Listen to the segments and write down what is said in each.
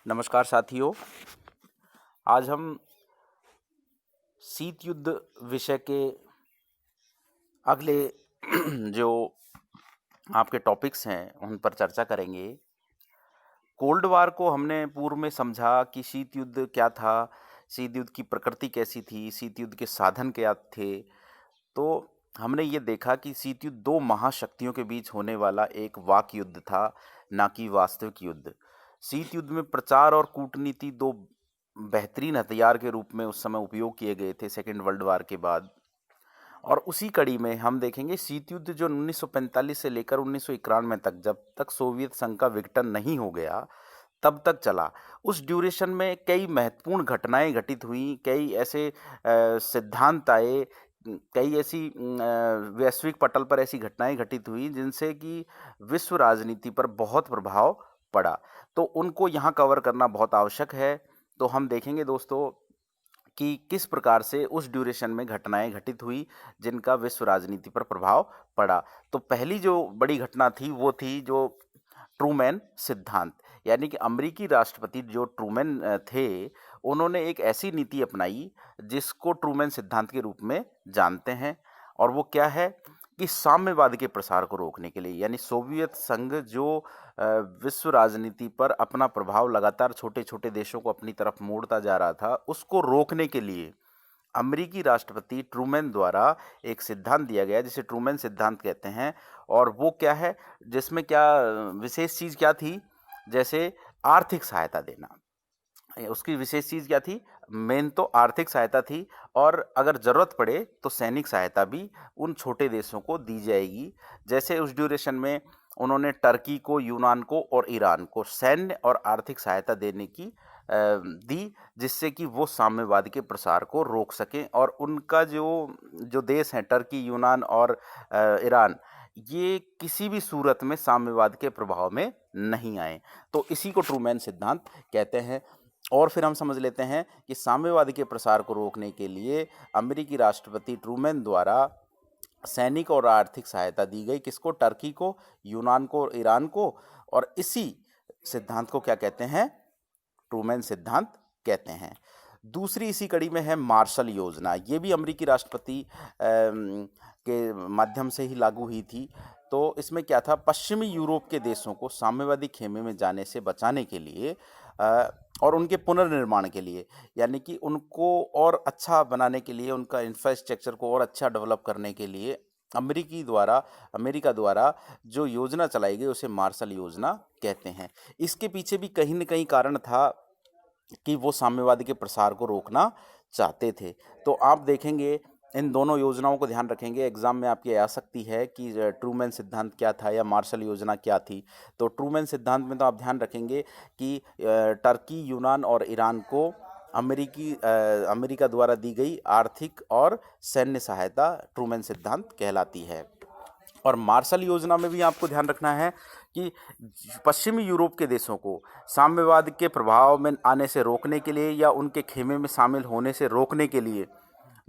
नमस्कार साथियों। आज हम शीत युद्ध विषय के अगले जो आपके टॉपिक्स हैं उन पर चर्चा करेंगे। कोल्ड वार को हमने पूर्व में समझा कि शीत युद्ध क्या था, शीत युद्ध की प्रकृति कैसी थी, शीत युद्ध के साधन क्या थे। तो हमने ये देखा कि शीत युद्ध दो महाशक्तियों के बीच होने वाला एक वाक युद्ध था, ना कि वास्तविक युद्ध। शीत युद्ध में प्रचार और कूटनीति दो बेहतरीन हथियार के रूप में उस समय उपयोग किए गए थे सेकेंड वर्ल्ड वार के बाद। और उसी कड़ी में हम देखेंगे शीत युद्ध जो 1945 से लेकर 1991 तक, जब तक सोवियत संघ का विघटन नहीं हो गया तब तक चला। उस ड्यूरेशन में कई महत्वपूर्ण घटनाएं घटित हुई, कई ऐसे सिद्धांत आए, कई ऐसी वैश्विक पटल पर ऐसी घटनाएं घटित हुई जिनसे कि विश्व राजनीति पर बहुत प्रभाव पड़ा। तो उनको यहाँ कवर करना बहुत आवश्यक है। तो हम देखेंगे दोस्तों कि किस प्रकार से उस ड्यूरेशन में घटनाएं घटित हुई जिनका विश्व राजनीति पर प्रभाव पड़ा। तो पहली जो बड़ी घटना थी वो थी जो ट्रूमैन सिद्धांत, यानी कि अमेरिकी राष्ट्रपति जो ट्रूमैन थे, उन्होंने एक ऐसी नीति अपनाई जिसको ट्रूमैन सिद्धांत के रूप में जानते हैं। और वो क्या है कि साम्यवाद के प्रसार को रोकने के लिए, यानी सोवियत संघ जो विश्व राजनीति पर अपना प्रभाव लगातार छोटे छोटे देशों को अपनी तरफ मोड़ता जा रहा था, उसको रोकने के लिए अमेरिकी राष्ट्रपति ट्रूमैन द्वारा एक सिद्धांत दिया गया जिसे ट्रूमैन सिद्धांत कहते हैं। और वो क्या है, जिसमें क्या विशेष चीज़ क्या थी, जैसे आर्थिक सहायता देना। उसकी विशेष चीज़ क्या थी, मेन तो आर्थिक सहायता थी, और अगर ज़रूरत पड़े तो सैनिक सहायता भी उन छोटे देशों को दी जाएगी। जैसे उस ड्यूरेशन में उन्होंने टर्की को, यूनान को और ईरान को सैन्य और आर्थिक सहायता देने की दी, जिससे कि वो साम्यवाद के प्रसार को रोक सकें। और उनका जो जो देश हैं टर्की, यूनान और ईरान, ये किसी भी सूरत में साम्यवाद के प्रभाव में नहीं आए। तो इसी को ट्रूमैन सिद्धांत कहते हैं। और फिर हम समझ लेते हैं कि साम्यवाद के प्रसार को रोकने के लिए अमेरिकी राष्ट्रपति ट्रूमैन द्वारा सैनिक और आर्थिक सहायता दी गई। किसको? टर्की को, यूनान को और ईरान को। और इसी सिद्धांत को क्या कहते हैं? ट्रूमैन सिद्धांत कहते हैं। दूसरी इसी कड़ी में है मार्शल योजना। ये भी अमेरिकी राष्ट्रपति के माध्यम से ही लागू हुई थी। तो इसमें क्या था, पश्चिमी यूरोप के देशों को साम्यवादी खेमे में जाने से बचाने के लिए और उनके पुनर्निर्माण के लिए, यानी कि उनको और अच्छा बनाने के लिए, उनका इंफ्रास्ट्रक्चर को और अच्छा डेवलप करने के लिए अमेरिका द्वारा जो योजना चलाई गई उसे मार्शल योजना कहते हैं। इसके पीछे भी कहीं न कहीं कारण था कि वो साम्यवाद के प्रसार को रोकना चाहते थे। तो आप देखेंगे, इन दोनों योजनाओं को ध्यान रखेंगे, एग्जाम में आपकी आ सकती है कि ट्रूमैन सिद्धांत क्या था या मार्शल योजना क्या थी। तो ट्रूमैन सिद्धांत में तो आप ध्यान रखेंगे कि टर्की, यूनान और ईरान को अमेरिका द्वारा दी गई आर्थिक और सैन्य सहायता ट्रूमैन सिद्धांत कहलाती है। और मार्शल योजना में भी आपको ध्यान रखना है कि पश्चिमी यूरोप के देशों को साम्यवाद के प्रभाव में आने से रोकने के लिए या उनके खेमे में शामिल होने से रोकने के लिए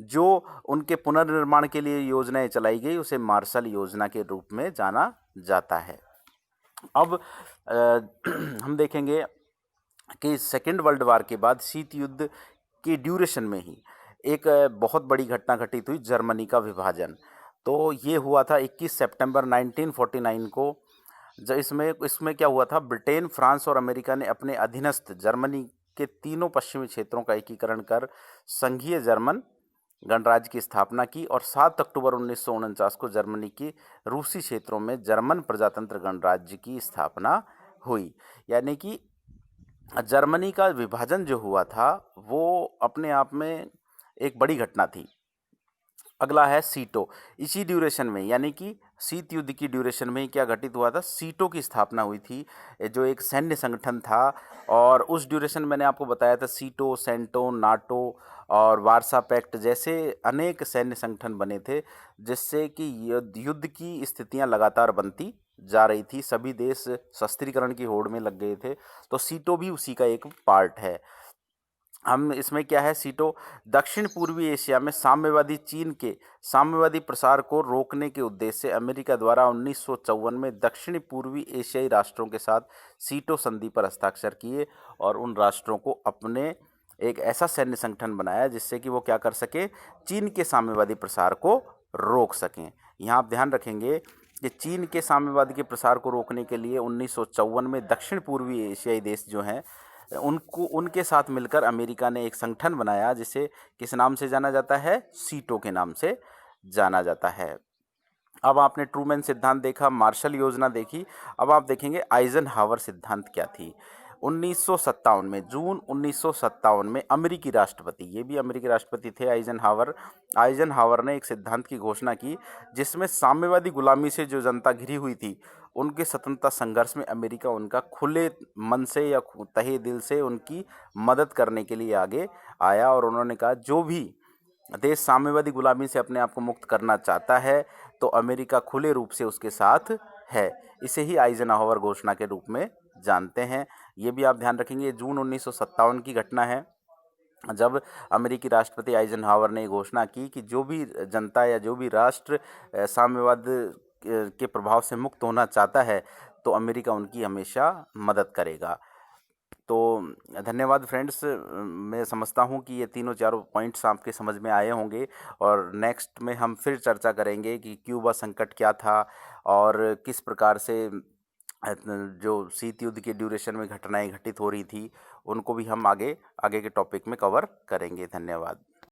जो उनके पुनर्निर्माण के लिए योजनाएं चलाई गई उसे मार्शल योजना के रूप में जाना जाता है। अब हम देखेंगे कि सेकेंड वर्ल्ड वार के बाद शीत युद्ध के ड्यूरेशन में ही एक बहुत बड़ी घटना घटित हुई, जर्मनी का विभाजन। तो ये हुआ था 21 सितंबर 1949 को। इसमें क्या हुआ था, ब्रिटेन, फ्रांस और अमेरिका ने अपने अधीनस्थ जर्मनी के तीनों पश्चिमी क्षेत्रों का एकीकरण कर संघीय जर्मन गणराज्य की स्थापना की। और 7 अक्टूबर 1949 को जर्मनी की रूसी क्षेत्रों में जर्मन प्रजातंत्र गणराज्य की स्थापना हुई। यानी कि जर्मनी का विभाजन जो हुआ था वो अपने आप में एक बड़ी घटना थी। अगला है सीटो। इसी ड्यूरेशन में, यानी कि शीत युद्ध की ड्यूरेशन में क्या घटित हुआ था, सीटो की स्थापना हुई थी, जो एक सैन्य संगठन था। और उस ड्यूरेशन मैंने आपको बताया था सीटो, सेंटो, नाटो और वार्सा पैक्ट जैसे अनेक सैन्य संगठन बने थे, जिससे कि युद्ध की स्थितियां लगातार बनती जा रही थी। सभी देश शस्त्रीकरण की होड़ में लग गए थे। तो सीटो भी उसी का एक पार्ट है। हम इसमें क्या है, सीटो दक्षिण पूर्वी एशिया में साम्यवादी चीन के साम्यवादी प्रसार को रोकने के उद्देश्य से अमेरिका द्वारा 1954 में दक्षिण पूर्वी एशियाई राष्ट्रों के साथ सीटो संधि पर हस्ताक्षर किए और उन राष्ट्रों को अपने एक ऐसा सैन्य संगठन बनाया जिससे कि वो क्या कर सके, चीन के साम्यवादी प्रसार को रोक सकें। यहाँ आप ध्यान रखेंगे कि चीन के साम्यवाद के प्रसार को रोकने के लिए 1954 में दक्षिण पूर्वी एशियाई देश जो हैं उनको उनके साथ मिलकर अमेरिका ने एक संगठन बनाया जिसे किस नाम से जाना जाता है, सीटो के नाम से जाना जाता है। अब आपने ट्रूमैन सिद्धांत देखा, मार्शल योजना देखी, अब आप देखेंगे आइजनहावर सिद्धांत क्या थी। 1957 में, जून 1957 में अमेरिकी राष्ट्रपति, ये भी अमेरिकी राष्ट्रपति थे आइजनहावर ने एक सिद्धांत की घोषणा की जिसमें साम्यवादी गुलामी से जो जनता घिरी हुई थी उनके स्वतंत्रता संघर्ष में अमेरिका उनका खुले मन से या तहे दिल से उनकी मदद करने के लिए आगे आया और उन्होंने कहा जो भी देश साम्यवादी गुलामी से अपने आप को मुक्त करना चाहता है तो अमेरिका खुले रूप से उसके साथ है। इसे ही आइजनहावर घोषणा के रूप में जानते हैं। ये भी आप ध्यान रखेंगे, जून 1957 की घटना है जब अमेरिकी राष्ट्रपति आइजनहावर ने घोषणा की कि जो भी जनता या जो भी राष्ट्र साम्यवाद के प्रभाव से मुक्त होना चाहता है तो अमेरिका उनकी हमेशा मदद करेगा। तो धन्यवाद फ्रेंड्स, मैं समझता हूँ कि ये तीनों चारों पॉइंट्स आपके समझ में आए होंगे और नेक्स्ट में हम फिर चर्चा करेंगे कि क्यूबा संकट क्या था और किस प्रकार से जो शीत युद्ध के ड्यूरेशन में घटनाएं घटित हो रही थी उनको भी हम आगे के टॉपिक में कवर करेंगे। धन्यवाद।